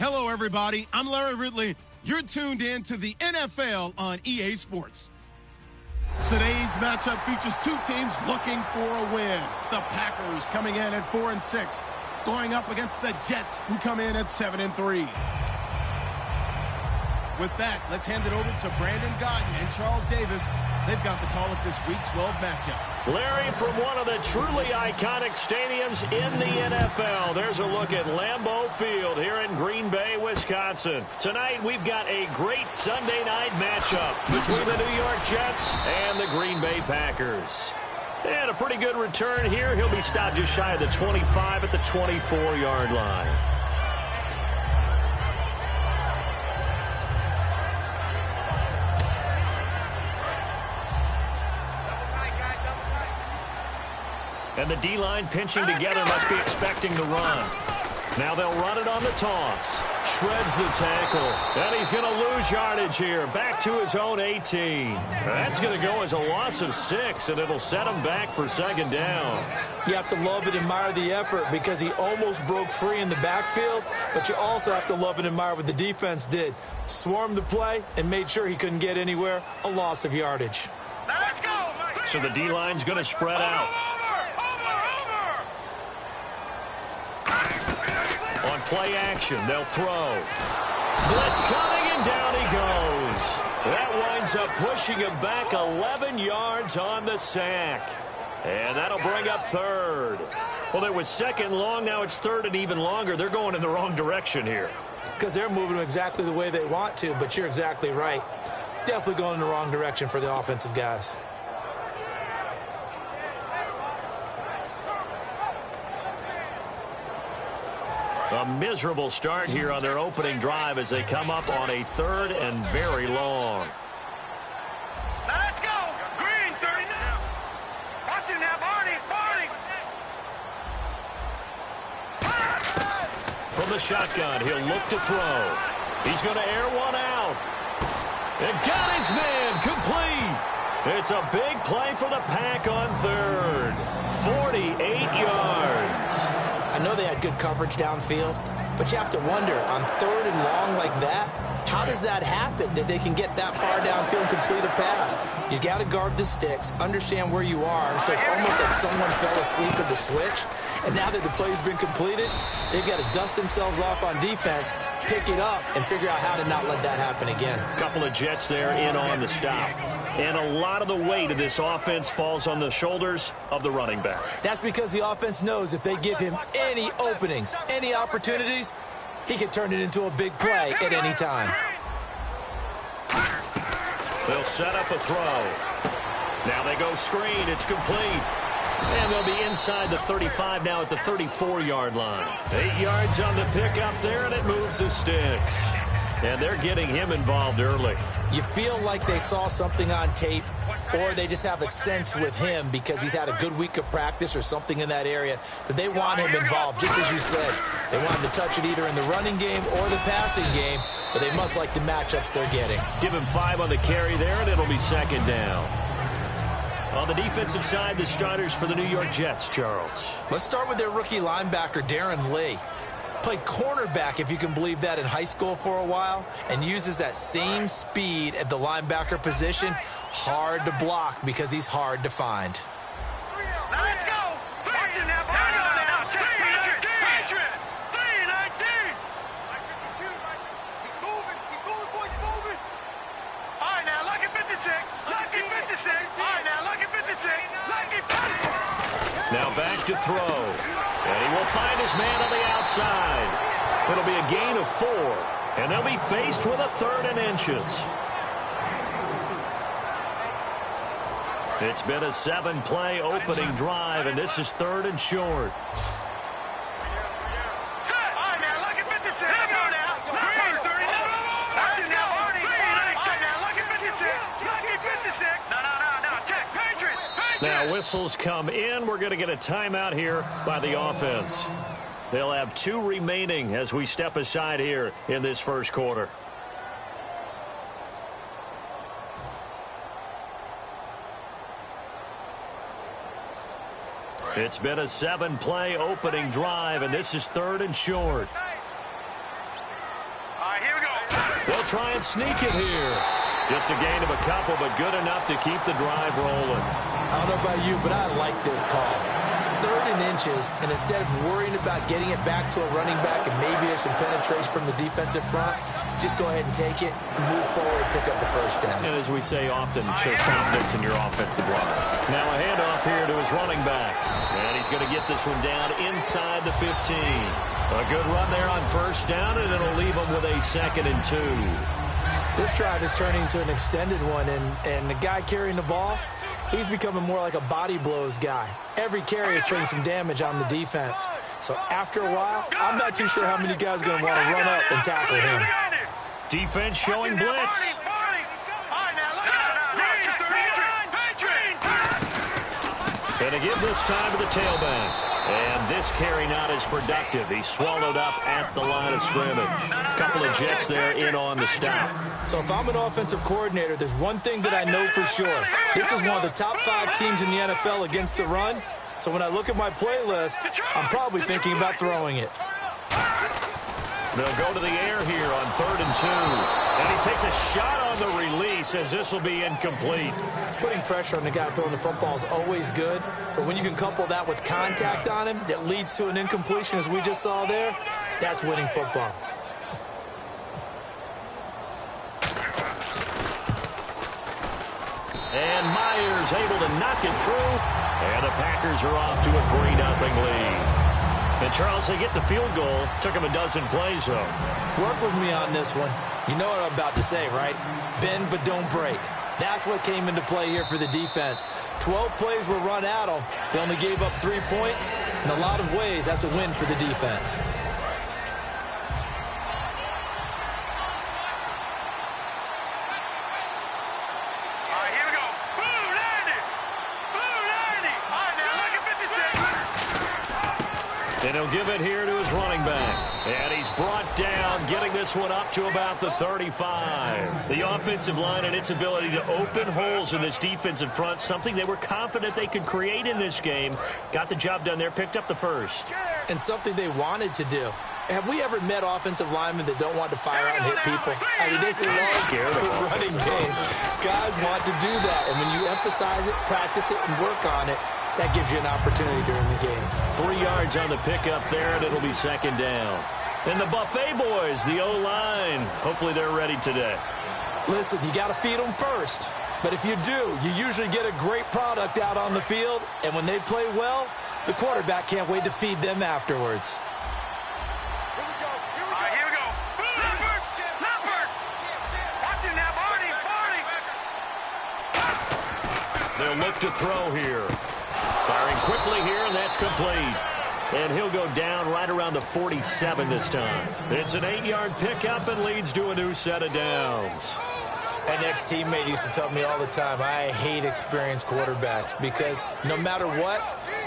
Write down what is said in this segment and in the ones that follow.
Hello, everybody. I'm Larry Ridley. You're tuned in to the NFL on EA Sports. Today's matchup features two teams looking for a win. It's the Packers coming in at 4-6, going up against the Jets, who come in at 7-3. With that, let's hand it over to Brandon Godden and Charles Davis. They've got the call of this Week 12 matchup. Larry, from one of the truly iconic stadiums in the NFL, there's a look at Lambeau Field here in Green Bay, Wisconsin. Tonight, we've got a great Sunday night matchup between the New York Jets and the Green Bay Packers. And a pretty good return here. He'll be stopped just shy of the 25 at the 24-yard line. And the D-line pinching together must be expecting the run. Now they'll run it on the toss. Shreds the tackle. And he's going to lose yardage here. Back to his own 18. That's going to go as a loss of 6, and it'll set him back for second down. You have to love and admire the effort because he almost broke free in the backfield, but you also have to love and admire what the defense did. Swarmed the play and made sure he couldn't get anywhere. A loss of yardage. Now let's go. So the D-line's going to spread out. On play action, they'll throw. Blitz coming, and down he goes. That winds up pushing him back 11 yards on the sack. And that'll bring up third. Well, there was second long. Now it's third and even longer. They're going in the wrong direction here. Because they're moving exactly the way they want to, but you're exactly right. Definitely going in the wrong direction for the offensive guys. A miserable start here on their opening drive as they come up on a third and very long. Now let's go. Green, 30 now. Watch him now, Barney. From the shotgun, he'll look to throw. He's going to air one out. And got his man complete. It's a big play for the Pack on third. 48 yards. I know they had good coverage downfield, but you have to wonder, on third and long like that, how does that happen that they can get that far downfield and complete a pass? You got to guard the sticks, understand where you are, so it's almost like someone fell asleep at the switch, and now that the play's been completed, they've got to dust themselves off on defense, pick it up, and figure out how to not let that happen again. Couple of Jets there in on the stop. And a lot of the weight of this offense falls on the shoulders of the running back. That's because the offense knows if they give him any openings, any opportunities, he can turn it into a big play at any time. They'll set up a throw. Now they go screen. It's complete. And they'll be inside the 35 now at the 34-yard line. 8 yards on the pickup there, and it moves the sticks. And they're getting him involved early. You feel like they saw something on tape, or they just have a sense with him because he's had a good week of practice or something in that area that they want him involved, just as you said. They want him to touch it either in the running game or the passing game, but they must like the matchups they're getting. Give him 5 on the carry there, and it'll be second down. On the defensive side, the starters for the New York Jets, Charles. Let's start with their rookie linebacker, Darren Lee. Played cornerback, if you can believe that, in high school for a while, and uses that same speed at the linebacker position. Hard to block because he's hard to find. Now let's go. Watch him now, Barney. Patriot. 3-19. He's moving, boys, he's moving. All right, now, lucky 56. Lucky 56. All right, now, lucky 56. Lucky 56. Now back to throw. And he will find his man on the outside. It'll be a gain of 4. And they'll be faced with a third and inches. It's been a 7-play opening drive, and this is third and short. Now whistles come in. We're going to get a timeout here by the offense. They'll have 2 remaining as we step aside here in this first quarter. It's been a 7-play opening drive, and this is third and short. they'll try and sneak it here. Just a gain of a couple, but good enough to keep the drive rolling. I don't know about you, but I like this call. 3rd and inches, and instead of worrying about getting it back to a running back and maybe there's some penetration from the defensive front, just go ahead and take it, move forward, pick up the first down. And as we say often, shows confidence in your offensive line. Now a handoff here to his running back. And he's going to get this one down inside the 15. A good run there on first down, and it'll leave him with a 2nd and 2. This drive is turning into an extended one, and the guy carrying the ball, he's becoming more like a body blows guy. Every carry is putting some damage on the defense. So after a while, I'm not too sure how many guys are going to want to run up and tackle him. Defense showing blitz. And to give this time to the tailback. And this carry not as productive. He's swallowed up at the line of scrimmage. Couple of jets there in on the stop. So if I'm an offensive coordinator, there's one thing that I know for sure. This is one of the top 5 teams in the NFL against the run. So when I look at my playlist, I'm probably thinking about throwing it. They'll go to the air here on 3rd and 2. And he takes a shot on the release as this will be incomplete. Putting pressure on the guy throwing the football is always good. But when you can couple that with contact on him that leads to an incompletion as we just saw there, that's winning football. And Myers able to knock it through. And the Packers are off to a 3-0 lead. And, Charles, they get the field goal. Took him a dozen plays, though. Work with me on this one. You know what I'm about to say, right? Bend but don't break. That's what came into play here for the defense. 12 plays were run at them. They only gave up 3 points. In a lot of ways, that's a win for the defense. And he'll give it here to his running back. And he's brought down, getting this one up to about the 35. The offensive line and its ability to open holes in this defensive front, something they were confident they could create in this game. Got the job done there, picked up the first. And something they wanted to do. Have we ever met offensive linemen that don't want to fire out and hit people? I mean, they love the running game. Guys want to do that. And when you emphasize it, practice it, and work on it, that gives you an opportunity during the game. 3 yards on the pickup there, and it'll be 2nd down. And the Buffet boys, the O-line, hopefully they're ready today. Listen, you got to feed them first. But if you do, you usually get a great product out on the field. And when they play well, the quarterback can't wait to feed them afterwards. Here we go. Leopard. Watching that, Barney. They'll look to throw here. Firing quickly here, and that's complete. And he'll go down right around the 47 this time. It's an 8-yard pickup and leads to a new set of downs. An ex-teammate used to tell me all the time, I hate experienced quarterbacks because no matter what,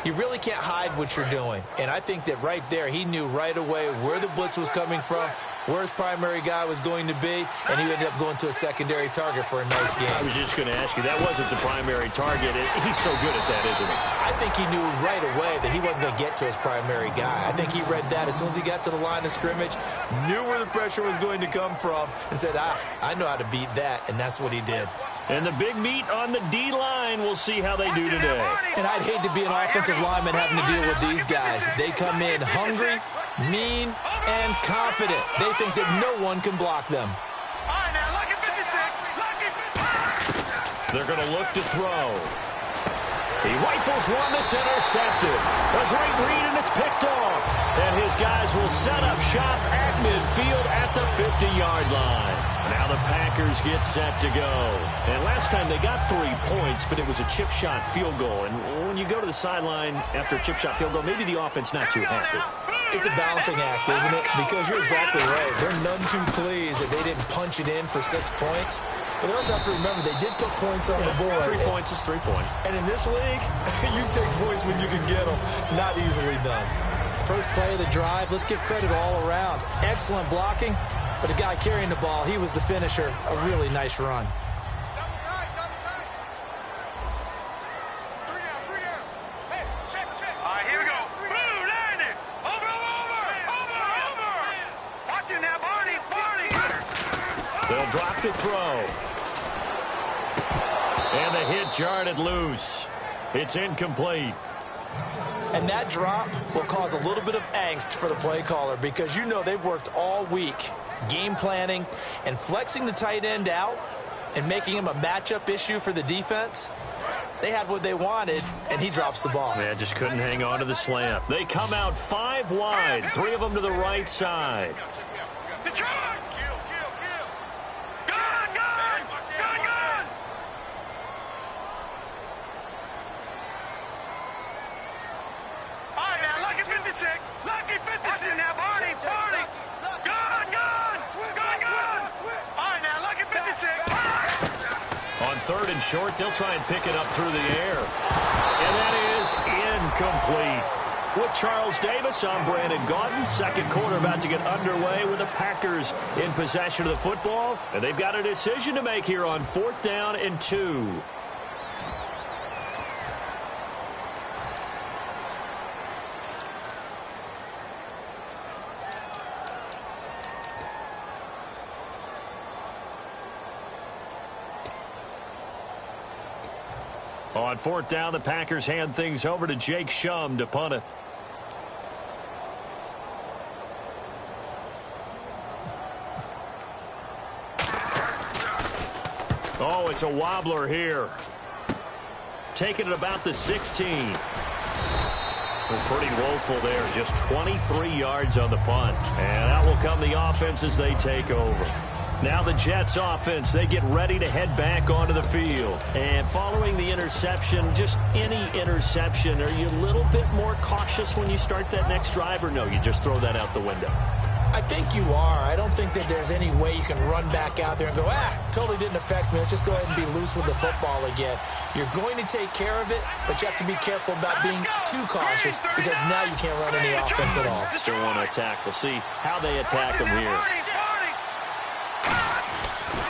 you really can't hide what you're doing. And I think that right there, he knew right away where the blitz was coming from, where his primary guy was going to be, and he ended up going to a secondary target for a nice game. I was just going to ask you, that wasn't the primary target. He's so good at that, isn't he? I think he knew right away that he wasn't going to get to his primary guy. I think he read that as soon as he got to the line of scrimmage, knew where the pressure was going to come from, and said, I know how to beat that, and that's what he did. And the big meat on the D-line, we'll see how they do today. And I'd hate to be an offensive lineman having to deal with these guys. They come in hungry, mean, and confident. They think that no one can block them. They're going to look to throw. He rifles one that's intercepted. A great read, and it's picked off. And his guys will set up shop at midfield at the 50-yard line. Now the Packers get set to go. And last time they got 3 points, but it was a chip shot field goal. And when you go to the sideline after a chip shot field goal, maybe the offense not too happy. It's a balancing act, isn't it? Because you're exactly right. They're none too pleased that they didn't punch it in for 6 points. But they also have to remember they did put points on the board. 3 points is 3 points. And in this league, you take points when you can get them. Not easily done. First play of the drive, let's give credit all around. Excellent blocking, but the guy carrying the ball, he was the finisher. A really nice run. Here we go. Blue, landed. Over. Watching that, Barney. The They'll drop to throw. And the hit jarred it loose. It's incomplete. And that drop will cause a little bit of angst for the play caller because you know they've worked all week game planning and flexing the tight end out and making him a matchup issue for the defense. They had what they wanted, and he drops the ball. Yeah, just couldn't hang on to the slant. They come out 5 wide, 3 of them to the right side. On 3rd and short, they'll try and pick it up through the air. And that is incomplete. With Charles Davis, I'm Brandon Gaudin. Second quarter about to get underway with the Packers in possession of the football. And they've got a decision to make here on 4th down and 2. On 4th down, the Packers hand things over to Jake Shum to punt it. Oh, it's a wobbler here. Taking it about the 16. Well, pretty woeful there. Just 23 yards on the punt. And out will come the offense as they take over. Now the Jets offense, they get ready to head back onto the field. And following the interception, just any interception, are you a little bit more cautious when you start that next drive, or no, you just throw that out the window? I think you are. I don't think that there's any way you can run back out there and go, totally didn't affect me. Let's just go ahead and be loose with the football again. You're going to take care of it, but you have to be careful about being too cautious because now you can't run any offense at all. Still want to attack. We'll see how they attack them here.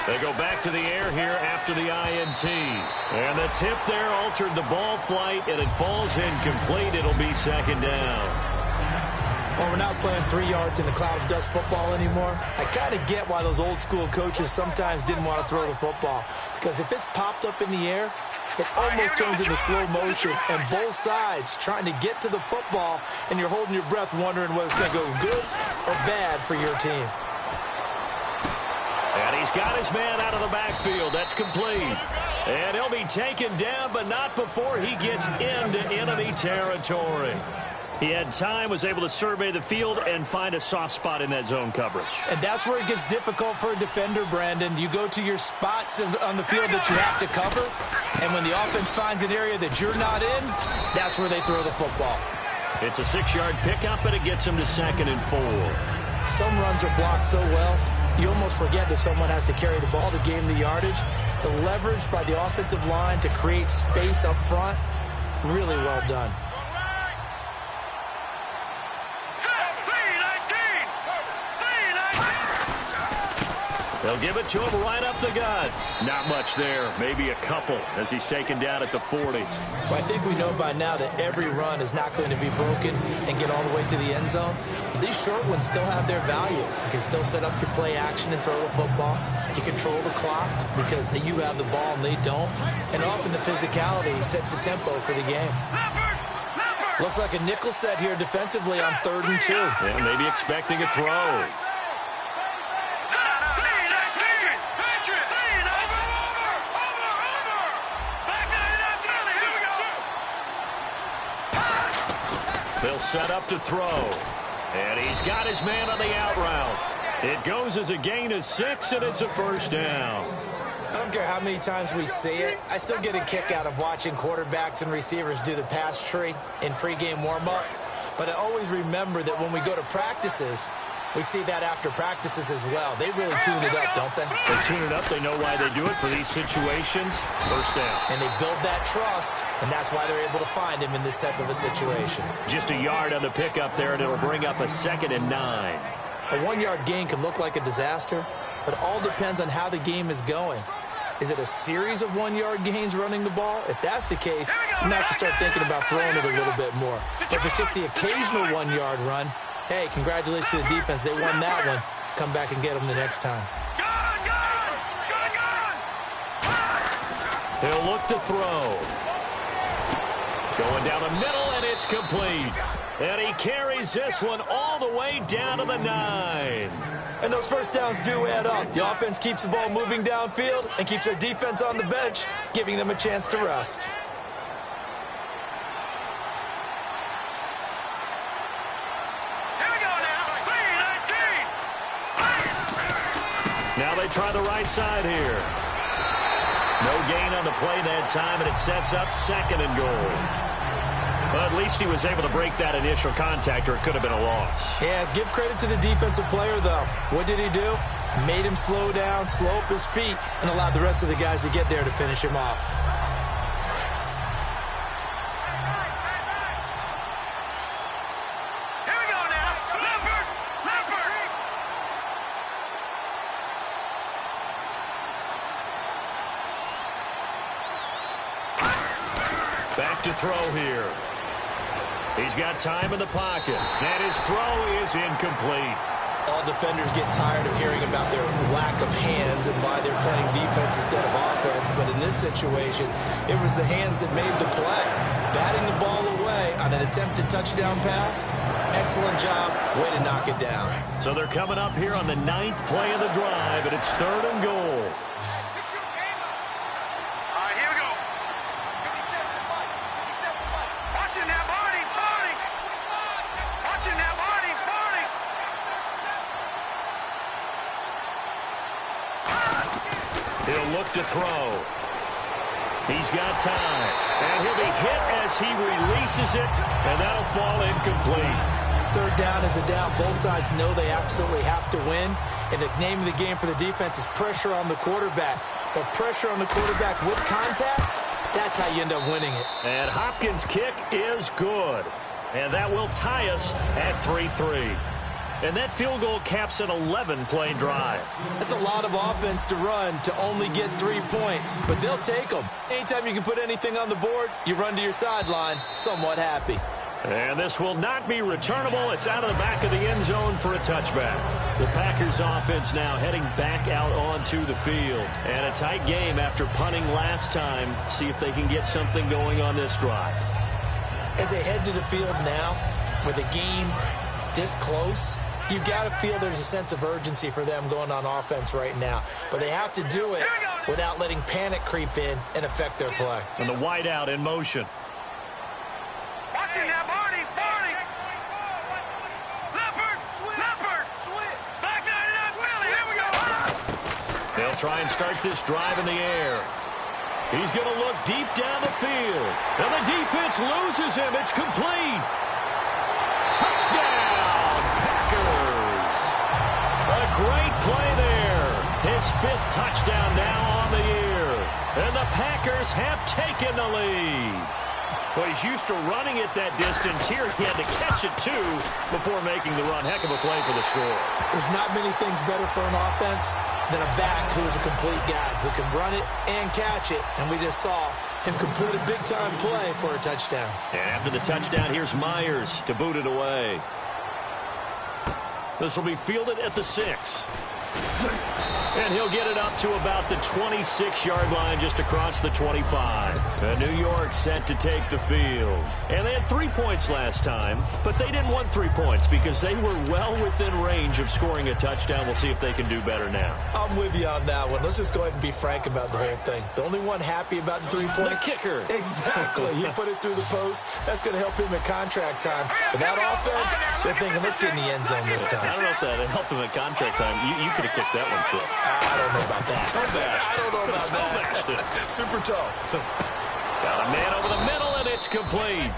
They go back to the air here after the INT. And the tip there altered the ball flight, and it falls incomplete. It'll be 2nd down. Well, we're not playing 3 yards in the cloud of dust football anymore. I kind of get why those old school coaches sometimes didn't want to throw the football. Because if it's popped up in the air, it almost turns into slow motion. And both sides trying to get to the football, and you're holding your breath wondering whether it's going to go good or bad for your team. And he's got his man out of the backfield. That's complete. And he'll be taken down, but not before he gets into enemy territory. He had time, was able to survey the field and find a soft spot in that zone coverage. And that's where it gets difficult for a defender, Brandon. You go to your spots on the field that you have to cover, and when the offense finds an area that you're not in, that's where they throw the football. It's a 6-yard pickup, and it gets him to 2nd and 4. Some runs are blocked so well, you almost forget that someone has to carry the ball to gain the yardage. The leverage by the offensive line to create space up front, really well done. They'll give it to him right up the gut. Not much there. Maybe a couple as he's taken down at the 40. Well, I think we know by now that every run is not going to be broken and get all the way to the end zone. But these short ones still have their value. You can still set up your play action and throw the football. You control the clock because you have the ball and they don't. And often the physicality sets the tempo for the game. Looks like a nickel set here defensively on 3rd and 2. Yeah, maybe expecting a throw. They'll set up to throw. And he's got his man on the out route. It goes as a gain of 6, and it's a 1st down. I don't care how many times we see it. I still get a kick out of watching quarterbacks and receivers do the pass tree in pregame warm-up. But I always remember that when we go to practices, we see that after practices as well. They really tune it up, don't they? They tune it up. They know why they do it for these situations. 1st down. And they build that trust, and that's why they're able to find him in this type of a situation. Just a yard on the pickup there, and it'll bring up a 2nd and 9. A 1-yard gain can look like a disaster, but it all depends on how the game is going. Is it a series of 1-yard gains running the ball? If that's the case, you might have to start thinking about throwing it a little bit more. But if it's just the occasional 1-yard run, hey, congratulations to the defense. They won that one. Come back and get them the next time. He'll look to throw. Going down the middle, and it's complete. And he carries this one all the way down to the 9. And those first downs do add up. The offense keeps the ball moving downfield and keeps their defense on the bench, giving them a chance to rest. Here we go now. 3-19. Now they try the right side here. No gain on the play that time, and it sets up 2nd and goal. Well, at least he was able to break that initial contact, or it could have been a loss. Yeah, give credit to the defensive player, though. What did he do? Made him slow down, slow up his feet, and allowed the rest of the guys to get there to finish him off. Here we go now. Leopard. Back to throw here. He's got time in the pocket, and his throw is incomplete. All defenders get tired of hearing about their lack of hands and why they're playing defense instead of offense. But in this situation, it was the hands that made the play. Batting the ball away on an attempted touchdown pass. Excellent job. Way to knock it down. So they're coming up here on the 9th play of the drive, and it's 3rd and goal. All right, here we go. Watching that body. Watching that body. He'll look to throw. He's got time. And he'll be hit as he releases it, and that'll fall incomplete. 3rd down is a down. Both sides know they absolutely have to win. And the name of the game for the defense is pressure on the quarterback. But pressure on the quarterback with contact, that's how you end up winning it. And Hopkins' kick is good. And that will tie us at 3-3. And that field goal caps an 11-play drive. That's a lot of offense to run to only get 3 points, but they'll take them. Anytime you can put anything on the board, you run to your sideline, somewhat happy. And this will not be returnable. It's out of the back of the end zone for a touchback. The Packers offense now heading back out onto the field. And a tight game after punting last time. See if they can get something going on this drive. As they head to the field now, with a game this close, you've got to feel there's a sense of urgency for them going on offense right now. But they have to do it without letting panic creep in and affect their play. And the wideout in motion. Watching that body. Leopard. Black 99 Philly. Here we go. They'll try and start this drive in the air. He's going to look deep down the field. And the defense loses him. It's complete. Touchdown, Packers. A great play there. His 5th touchdown now on the year. And the Packers have taken the lead. Well, he's used to running it that distance. Here he had to catch it, too, before making the run. Heck of a play for the score. There's not many things better for an offense than a back who is a complete guy who can run it and catch it. And we just saw him complete a big-time play for a touchdown. And after the touchdown, here's Myers to boot it away. This will be fielded at the 6. And he'll get it up to about the 26-yard line, just across the 25. And New York set to take the field. And they had 3 points last time, but they didn't want 3 points because they were well within range of scoring a touchdown. We'll see if they can do better now. I'm with you on that one. Let's just go ahead and be frank about the whole thing. The only one happy about the 3-point. The kicker. Exactly. He put it through the post. That's going to help him at contract time. But that offense, they're thinking, let's get in the end zone this time. I don't know if that helped him at contract time. You could have kicked that one, Phil. I don't know about that. I don't know about that. Super toe. Got a man over the middle, and it's complete.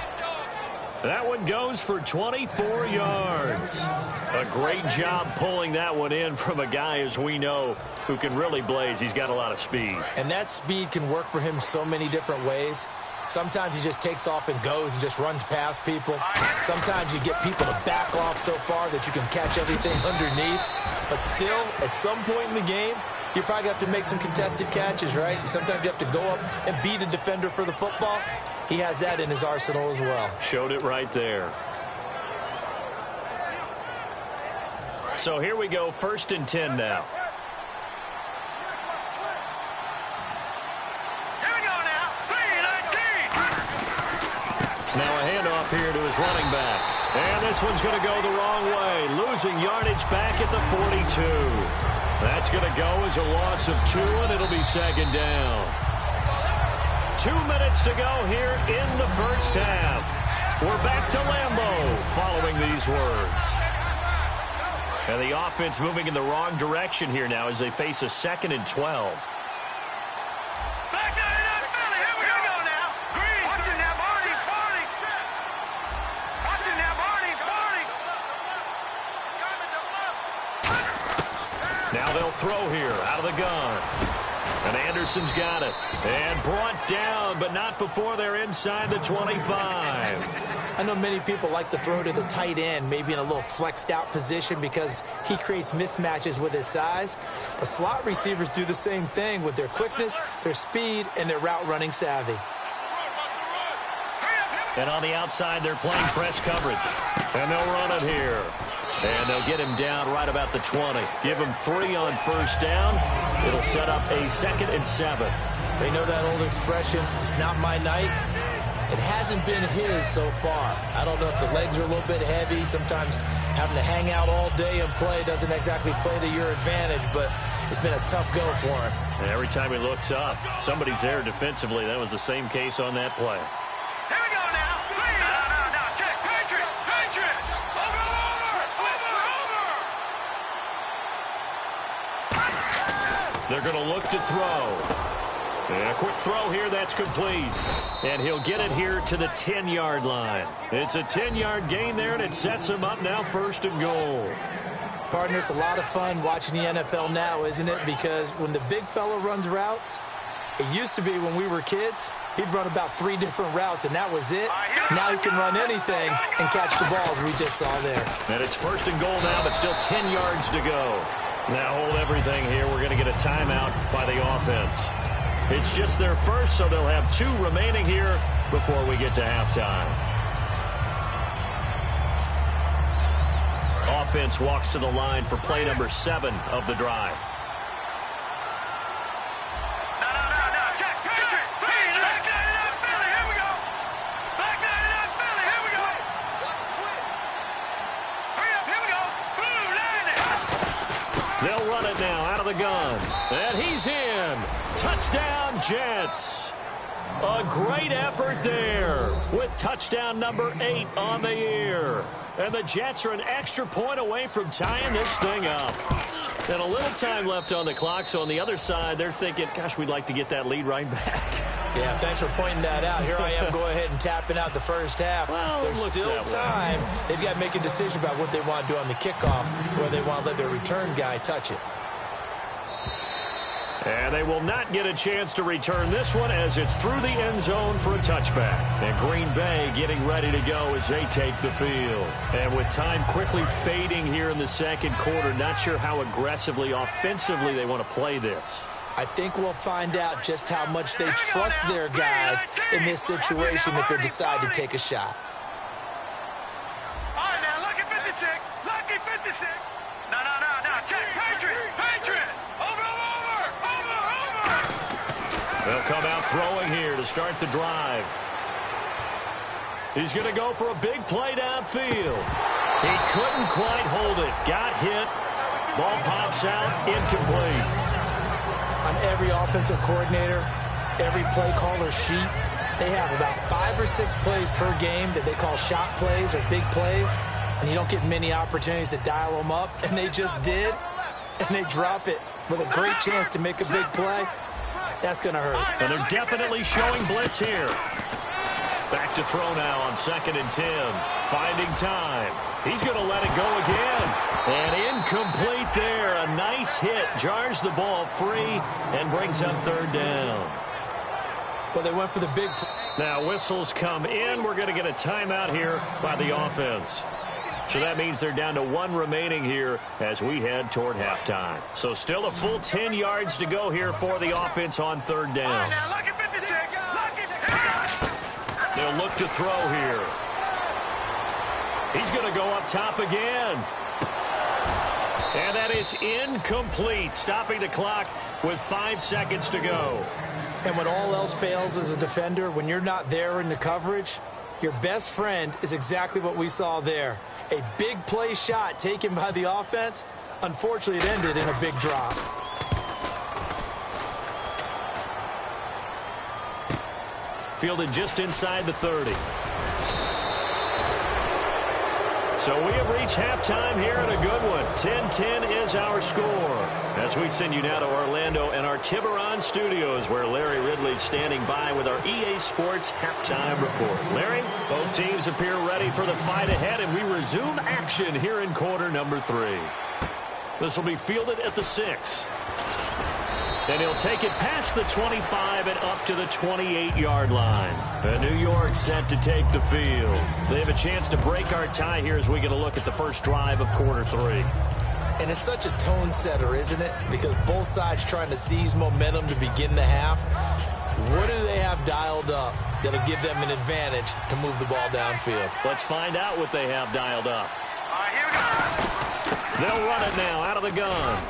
That one goes for 24 yards. A great job pulling that one in from a guy, as we know, who can really blaze. He's got a lot of speed. And that speed can work for him so many different ways. Sometimes he just takes off and goes and just runs past people. Sometimes you get people to back off so far that you can catch everything underneath. But still, at some point in the game, you probably have to make some contested catches, right? Sometimes you have to go up and beat a defender for the football. He has that in his arsenal as well. Showed it right there. So here we go, 1st and 10 now. Here we go Now a handoff here to his running back. And this one's going to go the wrong way, losing yardage back at the 42. That's going to go as a loss of 2, and it'll be second down. 2 minutes to go here in the first half. We're back to Lambeau following these words. And the offense moving in the wrong direction here now as they face a 2nd and 12. Now they'll throw here out of the gun. And Anderson's got it. And brought down, but not before they're inside the 25. I know many people like to throw to the tight end, maybe in a little flexed out position because he creates mismatches with his size. But slot receivers do the same thing with their quickness, their speed, and their route running savvy. And on the outside, they're playing press coverage. And they'll run it here. And they'll get him down right about the 20. Give him 3 on first down. It'll set up a 2nd and 7. They know that old expression, it's not my night. It hasn't been his so far. I don't know if the legs are a little bit heavy. Sometimes having to hang out all day and play doesn't exactly play to your advantage, but it's been a tough go for him. And every time he looks up, somebody's there defensively. That was the same case on that play. Here we go now. No. Check. Patriot. Over. They're going to look to throw. And a quick throw here, that's complete. And he'll get it here to the 10-yard line. It's a 10-yard gain there, and it sets him up now 1st and goal. Partner, it's a lot of fun watching the NFL now, isn't it? Because when the big fella runs routes, it used to be when we were kids, he'd run about 3 different routes, and that was it. Now he can run anything and catch the balls we just saw there. And it's 1st and goal now, but still 10 yards to go. Now hold everything here. We're going to get a timeout by the offense. It's just their first, so they'll have 2 remaining here before we get to halftime. Offense walks to the line for play number 7 of the drive. No. Check. Patriot. Back 99 Philly. Here we go. Back 99 Philly. Here we go. Hurry up. Here we go. Boom. They'll run it now out of the gun. And he's in. Touchdown, Jets. A great effort there with touchdown number 8 on the year. And the Jets are an extra point away from tying this thing up. And a little time left on the clock, so on the other side, they're thinking, gosh, we'd like to get that lead right back. Yeah, thanks for pointing that out. Here I am going ahead and tapping out the first half. Well, there's still time. They've got to make a decision about what they want to do on the kickoff, whether they want to let their return guy touch it. And they will not get a chance to return this one as it's through the end zone for a touchback. And Green Bay getting ready to go as they take the field. And with time quickly fading here in the second quarter, not sure how aggressively, offensively they want to play this. I think we'll find out just how much they trust their guys in this situation if they decide to take a shot. All right, now, lucky 56. Lucky 56. No. Check. Patriot. Over. They'll come out throwing here to start the drive. He's going to go for a big play downfield. He couldn't quite hold it. Got hit. Ball pops out. Incomplete. On every offensive coordinator, every play caller sheet, they have about 5 or 6 plays per game that they call shot plays or big plays, and you don't get many opportunities to dial them up, and they just did, and they drop it with a great chance to make a big play. That's going to hurt. And they're definitely showing blitz here. Back to throw now on 2nd and 10. Finding time. He's going to let it go again. And incomplete there. A nice hit. Jars the ball free and brings up 3rd down. Well, they went for the big. Now whistles come in. We're going to get a timeout here by the offense. So that means they're down to 1 remaining here as we head toward halftime. So still a full 10 yards to go here for the offense on 3rd down. Now, lucky 56. They'll look to throw here. He's going to go up top again. And that is incomplete, stopping the clock with 5 seconds to go. And when all else fails as a defender, when you're not there in the coverage, Your best friend is exactly what we saw there. A big play shot taken by the offense. Unfortunately, it ended in a big drop. Fielded just inside the 30. So we have reached halftime here in a good one. 10-10 is our score. As we send you now to Orlando and our Tiburon studios, where Larry Ridley's standing by with our EA Sports halftime report. Larry, both teams appear ready for the fight ahead, and we resume action here in quarter number 3. This will be fielded at the 6. And he'll take it past the 25 and up to the 28-yard line. And New York set to take the field. They have a chance to break our tie here as we get a look at the first drive of quarter 3. And it's such a tone setter, isn't it? Because both sides trying to seize momentum to begin the half. What do they have dialed up that'll give them an advantage to move the ball downfield? Let's find out what they have dialed up. Here we go. They'll run it now out of the gun.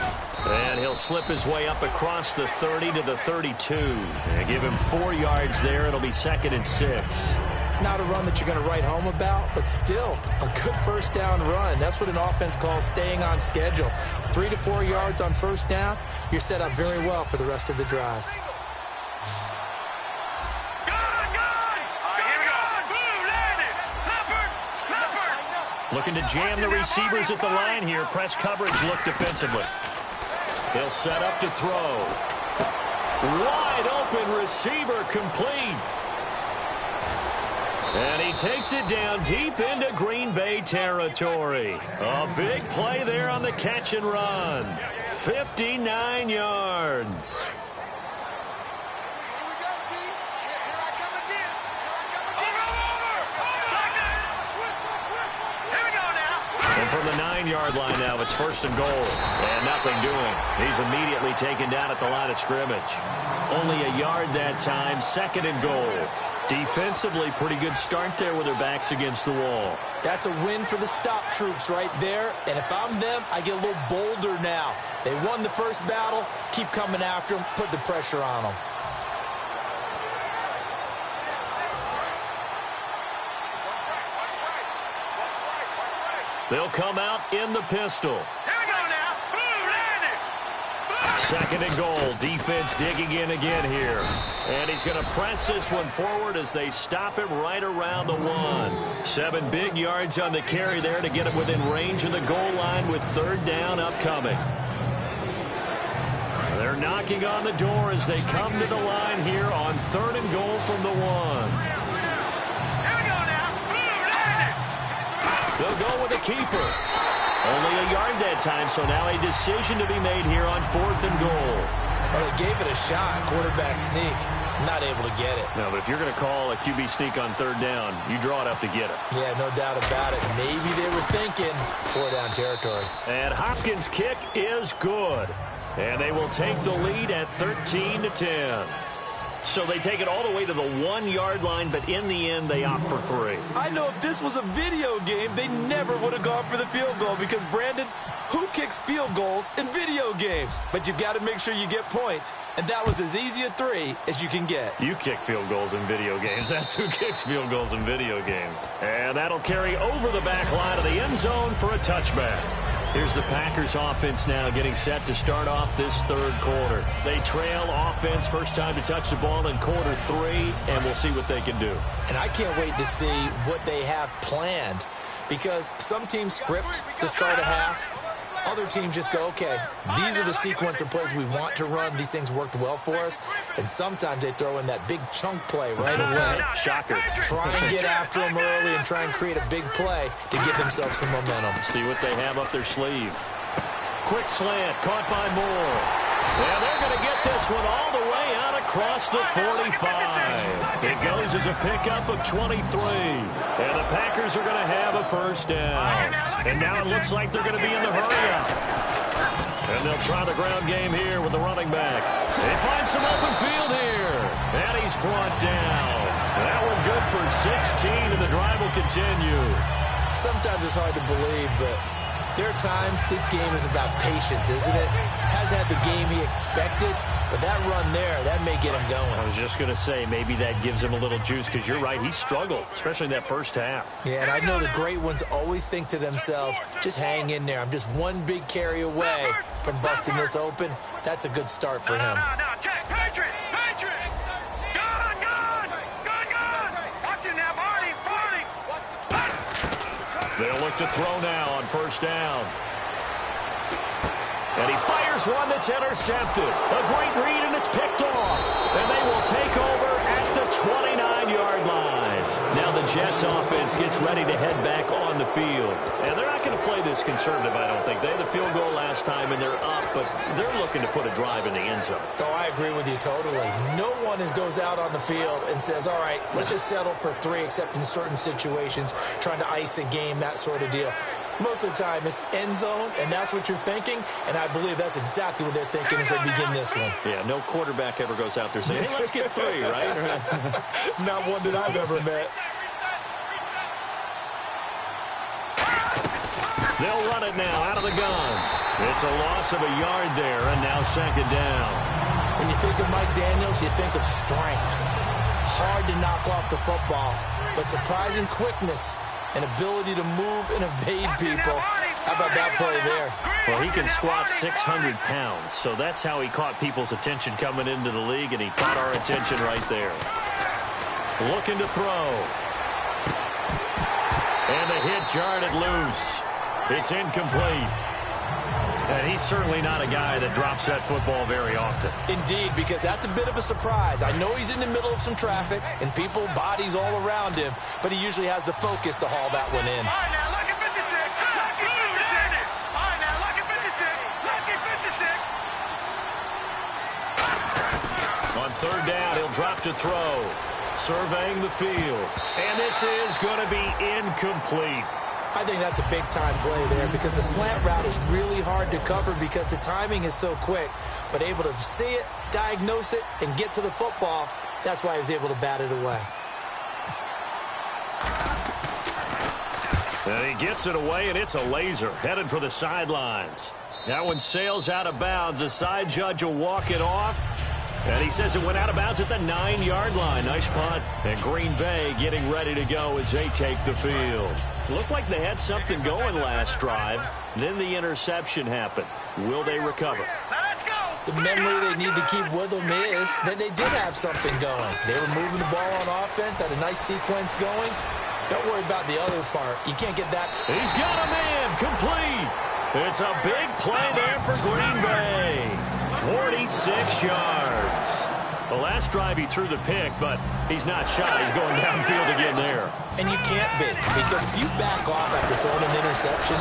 And he'll slip his way up across the 30 to the 32. And give him 4 yards there. It'll be 2nd and 6. Not a run that you're going to write home about, but still a good first down run. That's what an offense calls staying on schedule. 3 to 4 yards on first down, you're set up very well for the rest of the drive. Looking to jam the receivers at the line here. Press coverage look defensively. They'll set up to throw. Wide open receiver complete. And he takes it down deep into Green Bay territory. A big play there on the catch and run. 59 yards. And from the 9-yard line now, it's 1st and goal. And nothing doing. He's immediately taken down at the line of scrimmage. Only a yard that time, 2nd and goal. Defensively, pretty good start there with their backs against the wall. That's a win for the stop troops right there. And if I'm them, I get a little bolder now. They won the first battle. Keep coming after them. Put the pressure on them. They'll come out in the pistol. Here we go now. Boom, landed. 2nd and goal. Defense digging in again here. And he's going to press this one forward as they stop him right around the 1. 7 big yards on the carry there to get him within range of the goal line with 3rd down upcoming. They're knocking on the door as they come to the line here on 3rd and goal from the 1. They'll go with a keeper. Only a yard that time, so now a decision to be made here on 4th and goal. Well, they gave it a shot. Quarterback sneak. Not able to get it. No, but if you're going to call a QB sneak on 3rd down, you draw it up to get it. Yeah, no doubt about it. Maybe they were thinking 4-down territory. And Hopkins' kick is good. And they will take the lead at 13-10. So they take it all the way to the 1-yard line, but in the end, they opt for 3. I know if this was a video game, they never would have gone for the field goal because, Brandon, who kicks field goals in video games? But you've got to make sure you get points, and that was as easy a 3 as you can get. You kick field goals in video games. That's who kicks field goals in video games. And that'll carry over the back line of the end zone for a touchback. Here's the Packers offense now getting set to start off this 3rd quarter. They trail offense, first time to touch the ball in quarter 3, and we'll see what they can do. And I can't wait to see what they have planned because some teams script to start a half. Other teams just go, okay, these are the sequence of plays we want to run. These things worked well for us. And sometimes they throw in that big chunk play right away. Shocker. Try and get after them early and try and create a big play to give themselves some momentum. See what they have up their sleeve. Quick slant, caught by Moore. And they're going to get this one all the way out across the 45. It goes as a pickup of 23. And the Packers are going to have a first down. And now it looks like they're going to be in the hurry-up. And they'll try the ground game here with the running back. They find some open field here. And he's brought down. That one good for 16, and the drive will continue. Sometimes it's hard to believe, but there are times this game is about patience, isn't it? Hasn't had the game he expected, But that run there, that may get him going. I was just going to say, maybe that gives him a little juice, because you're right, he struggled, especially in that first half. Yeah, and I know the great ones always think to themselves, just hang in there. I'm just one big carry away from busting this open. That's a good start for him. Now, check. Patriot. Gun. Watch it now, Barney. They'll look to throw now on first down. And he fires one that's intercepted. A great read, and it's picked off. And they will take over at the 29-yard line. Now the Jets offense gets ready to head back on the field. And they're not going to play this conservative, I don't think. They had the field goal last time, and they're up, but they're looking to put a drive in the end zone. Oh, I agree with you totally. No one goes out on the field and says, all right, let's just settle for 3, except in certain situations, trying to ice a game, that sort of deal. Most of the time, it's end zone, and that's what you're thinking, and I believe that's exactly what they're thinking as they begin this one. Yeah, no quarterback ever goes out there saying, hey, let's get 3, right? Not one that I've ever met. They'll run it now out of the gun. It's a loss of a yard there, and now second down. When you think of Mike Daniels, you think of strength. Hard to knock off the football, but surprising quickness and ability to move and evade people. How about that play there? Well, he can squat 600 pounds, so that's how he caught people's attention coming into the league, and he caught our attention right there. Looking to throw. And the hit jarred it loose. It's incomplete. And he's certainly not a guy that drops that football very often. Indeed, because that's a bit of a surprise. I know he's in the middle of some traffic and people, bodies all around him, but he usually has the focus to haul that one in. All right, now, lucky 56. Lucky 56. All right, now, lucky 56. Lucky 56. On third down, he'll drop to throw. Surveying the field. And this is going to be incomplete. I think that's a big-time play there because the slant route is really hard to cover because the timing is so quick. But able to see it, diagnose it, and get to the football, that's why he was able to bat it away. And he gets it away, and it's a laser headed for the sidelines. That one sails out of bounds. The side judge will walk it off. And he says it went out of bounds at the 9-yard line. Nice punt. And Green Bay getting ready to go as they take the field. Looked like they had something going last drive. Then the interception happened. Will they recover? Now let's go. The memory they need to keep with them is that they did have something going. They were moving the ball on offense, had a nice sequence going. Don't worry about the other part. You can't get that. He's got a man. Complete. It's a big play there for Green Bay. 46 yards. The last drive he threw the pick, but he's not shy. He's going downfield again there. And you can't be, because if you back off after throwing an interception,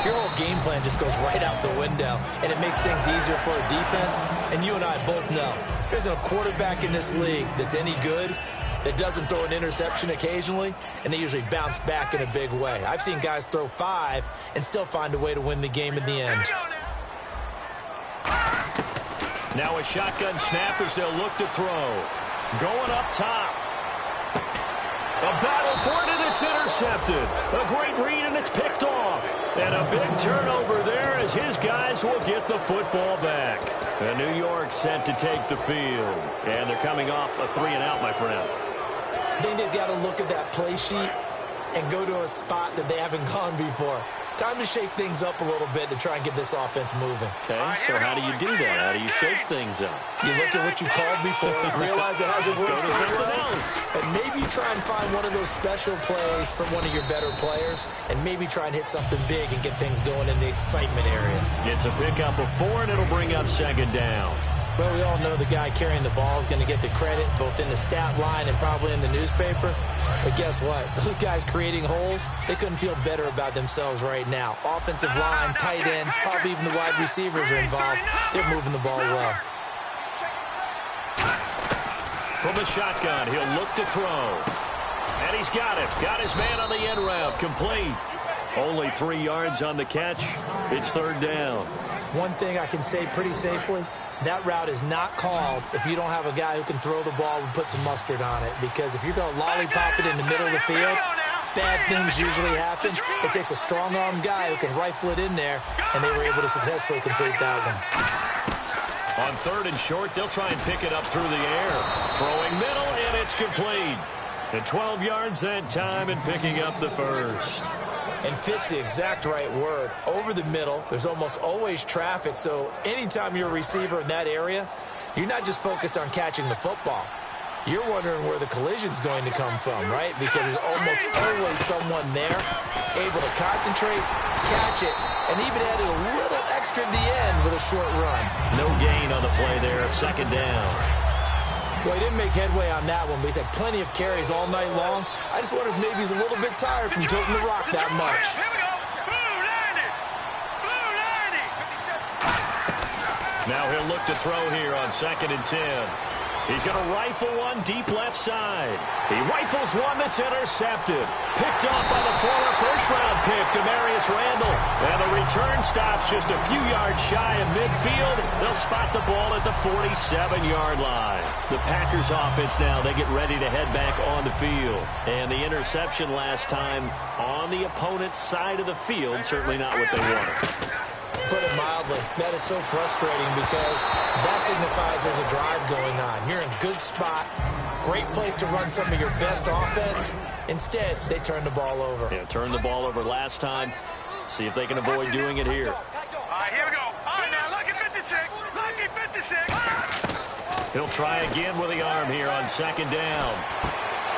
your whole game plan just goes right out the window, and it makes things easier for a defense. And you and I both know there's a quarterback in this league that's any good that doesn't throw an interception occasionally, and they usually bounce back in a big way. I've seen guys throw 5 and still find a way to win the game in the end. Now a shotgun snap as they'll look to throw. Going up top. A battle for it, and it's intercepted. A great read, and it's picked off. And a big turnover there as his guys will get the football back. And New York set to take the field. And they're coming off a 3-and-out, my friend. I think they've got to look at that play sheet and go to a spot that they haven't gone before. Time to shake things up a little bit to try and get this offense moving. Okay, so how do you do that? How do you shake things up? You look at what you called before, realize it hasn't worked Go to so something well, else. and maybe try and find one of those special plays from one of your better players, and maybe try and hit something big and get things going in the excitement area. It's a pickup of 4, and it'll bring up second down. Well, we all know the guy carrying the ball is going to get the credit, both in the stat line and probably in the newspaper. But guess what? Those guys creating holes, they couldn't feel better about themselves right now. Offensive line, tight end, probably even the wide receivers are involved. They're moving the ball well. From the shotgun, he'll look to throw. And he's got it. Got his man on the end route. Complete. Only 3 yards on the catch. It's third down. One thing I can say pretty safely, that route is not called if you don't have a guy who can throw the ball and put some mustard on it. Because if you're going to lollipop it in the middle of the field, bad things usually happen. It takes a strong-arm guy who can rifle it in there, and they were able to successfully complete that one. On 3rd and short, they'll try and pick it up through the air. Throwing middle, and it's complete. And 12 yards that time and picking up the first. And fits the exact right word. Over the middle, there's almost always traffic, so anytime you're a receiver in that area, you're not just focused on catching the football. You're wondering where the collision's going to come from, right? Because there's almost always someone there able to concentrate, catch it, and even added a little extra at the end with a short run. No gain on the play there, 2nd down. Well, he didn't make headway on that one, but he's had plenty of carries all night long. I just wonder if maybe he's a little bit tired from tilting the rock that much. Here we go. Blue 90. Blue 90. Now he'll look to throw here on 2nd and 10. He's going to rifle one deep left side. He rifles one that's intercepted. Picked off by the former first-round pick, Demarius Randall. And the return stops just a few yards shy of midfield. They'll spot the ball at the 47-yard line. The Packers offense now, they get ready to head back on the field. And the interception last time on the opponent's side of the field, certainly not what they wanted. Put it mildly, that is so frustrating because that signifies there's a drive going on. You're in a good spot, great place to run some of your best offense. Instead, they turn the ball over. Yeah, turned the ball over last time. See if they can avoid doing it here. All right, here we go. All right, now, lucky 56. Lucky 56. He'll try again with the arm here on 2nd down.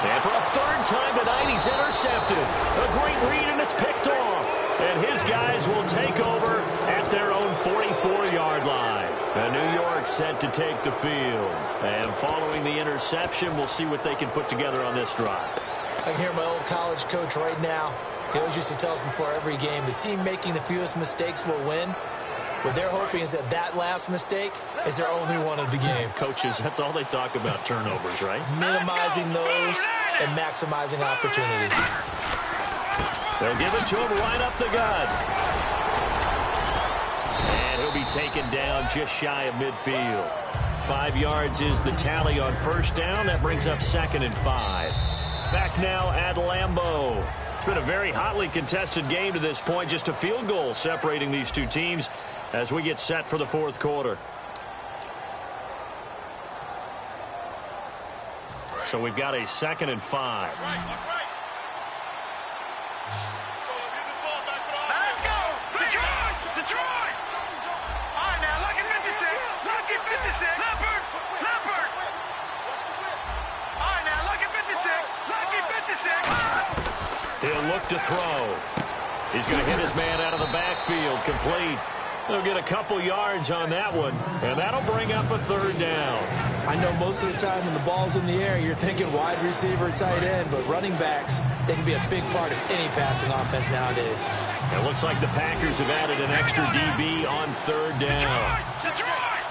And for a 3rd time tonight, he's intercepted. A great read, and it's picked off. And his guys will take over at their own 44-yard line. And New York set to take the field. And following the interception, we'll see what they can put together on this drive. I can hear my old college coach right now. He always used to tell us before every game, the team making the fewest mistakes will win. What they're hoping is that that last mistake is their only one of the game. Coaches, that's all they talk about, turnovers, right? Minimizing those and maximizing opportunities. They'll give it to him right up the gut. And he'll be taken down just shy of midfield. 5 yards is the tally on 1st down. That brings up 2nd and 5. Back now at Lambeau. It's been a very hotly contested game to this point. Just a field goal separating these two teams as we get set for the 4th quarter. So we've got a 2nd and 5. Let's go. Detroit. Detroit. All right, now, lucky 56. Lucky 56. Leopard. Leopard. All right, now, lucky 56. Lucky 56. He'll look to throw. He's going to hit his man out of the backfield. Complete. They'll get a couple yards on that one, and that'll bring up a 3rd down. I know most of the time when the ball's in the air, you're thinking wide receiver, tight end, but running backs, they can be a big part of any passing offense nowadays. It looks like the Packers have added an extra DB on 3rd down. Detroit.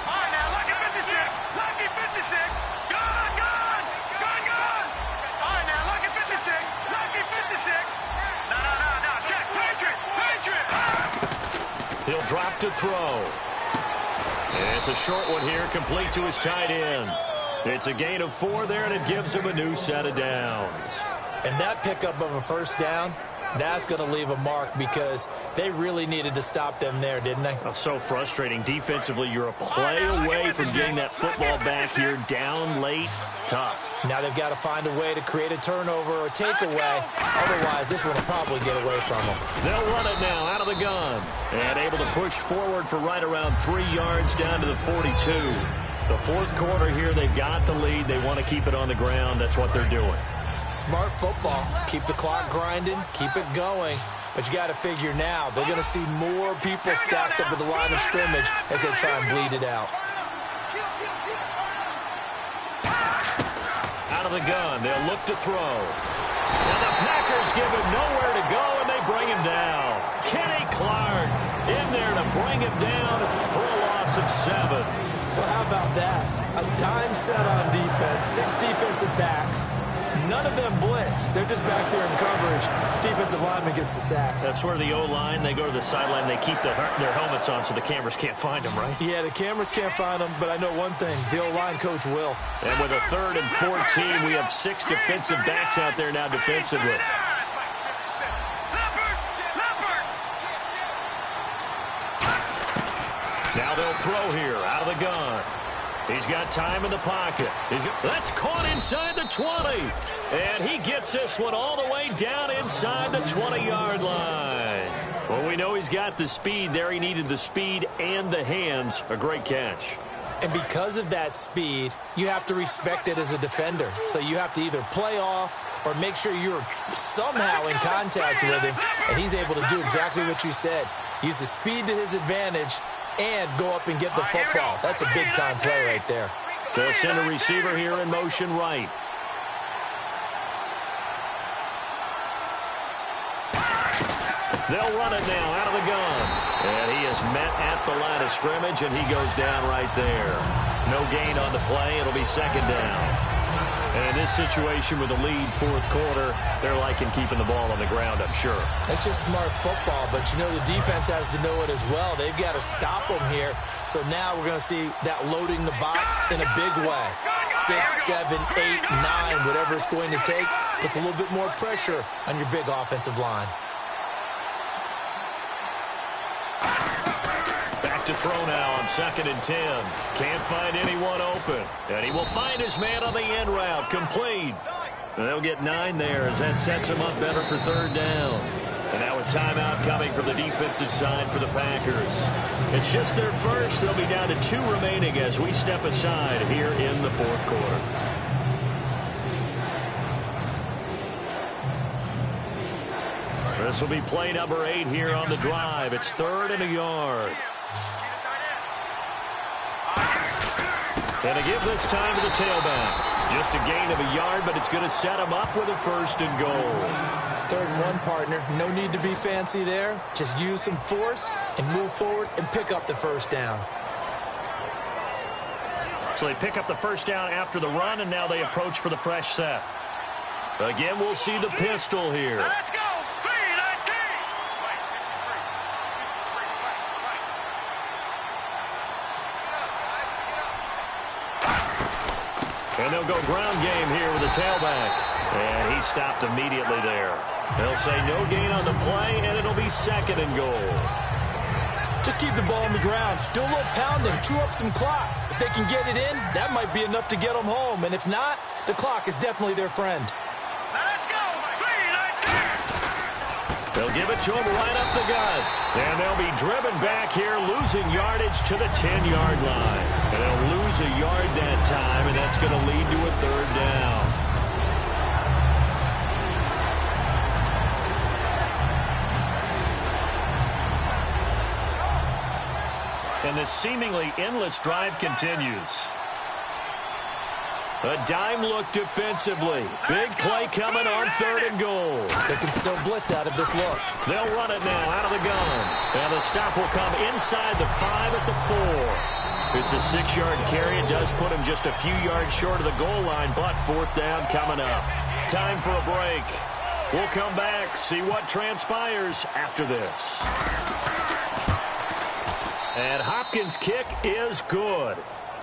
All right, now, lucky 56. Lucky 56. Gun, gun. Gun, gun. All right, now, lucky 56. Lucky 56. No. Check. Patriot. Patriot. He'll drop to throw. And it's a short one here, complete to his tight end. It's a gain of 4 there, and it gives him a new set of downs. And that pickup of a 1st down, that's going to leave a mark because they really needed to stop them there, didn't they? Oh, so frustrating. Defensively, you're a play away from getting that football back here down late. Tough. Now they've got to find a way to create a turnover or takeaway. Otherwise, this one will probably get away from them. They'll run it now out of the gun. And able to push forward for right around 3 yards down to the 42. The 4th quarter here, they've got the lead. They want to keep it on the ground. That's what they're doing. Smart football. Keep the clock grinding. Keep it going. But you got to figure now, they're going to see more people stacked up at the line of scrimmage as they try and bleed it out. Out of the gun, they'll look to throw. And the Packers give him nowhere to go, and they bring him down. Kenny Clark in there to bring him down for a loss of 7. Well, how about that? A dime set on defense, 6 defensive backs. None of them blitz. They're just back there in coverage. Defensive lineman gets the sack. That's where the O-line, they go to the sideline, they keep their helmets on so the cameras can't find them, right? Yeah, the cameras can't find them, but I know one thing. The O-line coach will. And with a 3rd and 14, we have 6 defensive backs out there now defensively. Now they'll throw here out of the gun. He's got time in the pocket. That's caught inside the 20. And he gets this one all the way down inside the 20-yard line. Well, we know he's got the speed there. He needed the speed and the hands. A great catch. And because of that speed, you have to respect it as a defender. So you have to either play off or make sure you're somehow in contact with him. And he's able to do exactly what you said. Use the speed to his advantage and go up and get the football. That's a big-time play right there. They'll send a receiver here in motion right. They'll run it now out of the gun. And he is met at the line of scrimmage, and he goes down right there. No gain on the play. It'll be second down. And in this situation with the lead fourth quarter, they're liking keeping the ball on the ground, I'm sure. It's just smart football, but you know the defense has to know it as well. They've got to stop them here. So now we're going to see that loading the box in a big way. 6, 7, 8, 9, whatever it's going to take, puts a little bit more pressure on your big offensive line. To throw now on 2nd and 10. Can't find anyone open. And he will find his man on the end route. Complete. And they'll get 9 there as that sets him up better for third down. And now a timeout coming from the defensive side for the Packers. It's just their first. They'll be down to 2 remaining as we step aside here in the fourth quarter. This will be play number 8 here on the drive. It's 3rd and a yard. And a give this time to the tailback. Just a gain of a yard, but it's going to set him up with a 1st and goal. 3rd and 1, partner. No need to be fancy there. Just use some force and move forward and pick up the 1st down. So they pick up the 1st down after the run, and now they approach for the fresh set. Again, we'll see the pistol here. Let's go. And they'll go ground game here with the tailback. And he stopped immediately there. They'll say no gain on the play, and it'll be 2nd and goal. Just keep the ball on the ground. Do a little pounding. Chew up some clock. If they can get it in, that might be enough to get them home. And if not, the clock is definitely their friend. Let's go. They'll give it to him right up the gut. And they'll be driven back here, losing yardage to the 10-yard line. And they'll lose a yard that time, and that's going to lead to a 3rd down. And this seemingly endless drive continues. A dime look defensively. Big play coming on 3rd and goal. They can still blitz out of this look. They'll run it now out of the gun. And the stop will come inside the 5 at the 4. It's a 6-yard carry. It does put him just a few yards short of the goal line, but 4th down coming up. Time for a break. We'll come back, see what transpires after this. And Hopkins' kick is good.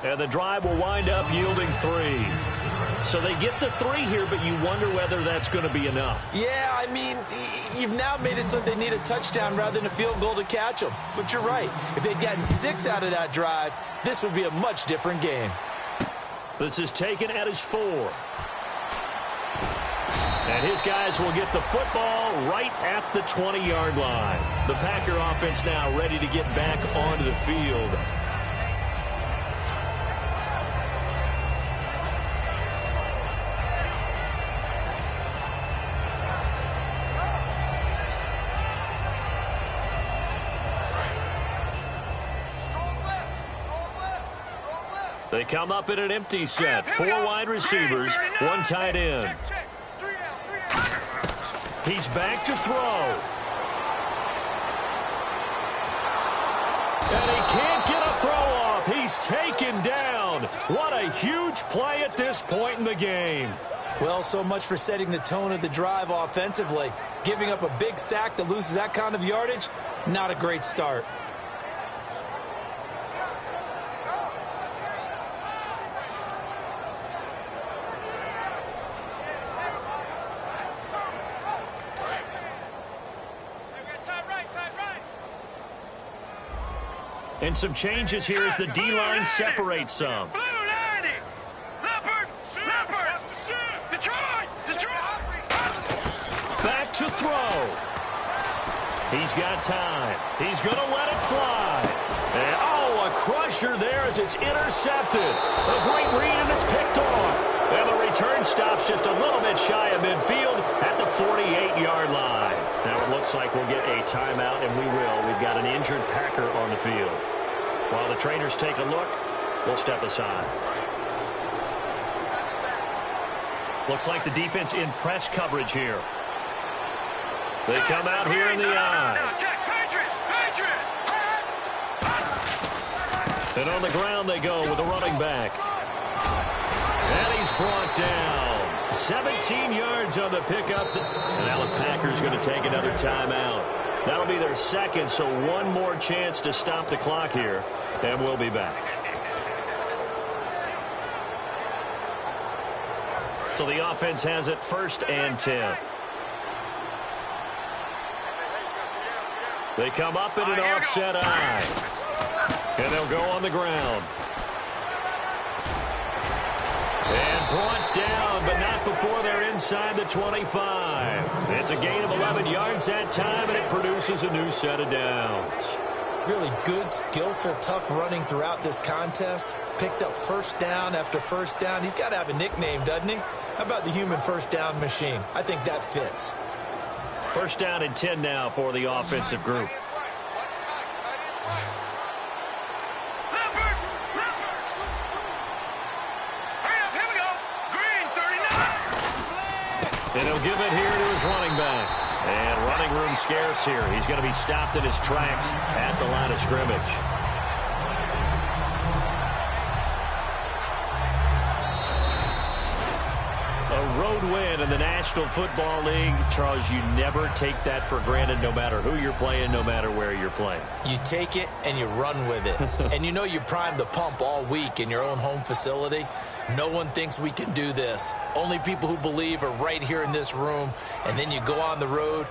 And the drive will wind up yielding 3. So they get the 3 here, but you wonder whether that's going to be enough. Yeah, I mean, you've now made it so they need a touchdown rather than a field goal to catch them. But you're right. If they'd gotten 6 out of that drive, this would be a much different game. This is taken at his 4. And his guys will get the football right at the 20-yard line. The Packer offense now ready to get back onto the field. They come up in an empty set. 4 wide receivers, 1 tight end. He's back to throw. And he can't get a throw off. He's taken down. What a huge play at this point in the game. Well, so much for setting the tone of the drive offensively. Giving up a big sack that loses that kind of yardage, not a great start. And some changes here as the D-line separates some. Blue 90. Leopard. Leopard. Detroit. Detroit. Back to throw. He's got time. He's going to let it fly. And, oh, a crusher there as it's intercepted. A great read, and it's picked off. And the return stops just a little bit shy of midfield at the 48-yard line. Now it looks like we'll get a timeout, and we will. We've got an injured Packer on the field. While the trainers take a look, we'll step aside. Looks like the defense in press coverage here. They come out here in the eye. And on the ground they go with the running back. And he's brought down. 17 yards on the pickup. And now the Packers going to take another timeout. That'll be their second, so one more chance to stop the clock here. And we'll be back. So the offense has it 1st and 10. They come up in an offset eye. And they'll go on the ground. And brought down, but not before they're inside the 25. It's a gain of 11 yards that time, and it produces a new set of downs. Really good, skillful, tough running throughout this contest. Picked up first down after first down. He's got to have a nickname, doesn't he? How about the human first down machine? I think that fits. 1st down and 10 now for the offensive group. And he'll give it here to his running back. And running room scarce here. He's going to be stopped in his tracks at the line of scrimmage. A road win in the National Football League. Charles, you never take that for granted no matter who you're playing, no matter where you're playing. You take it and you run with it. And you know you primed the pump all week in your own home facility. No one thinks we can do this. Only people who believe are right here in this room. And then you go on the road.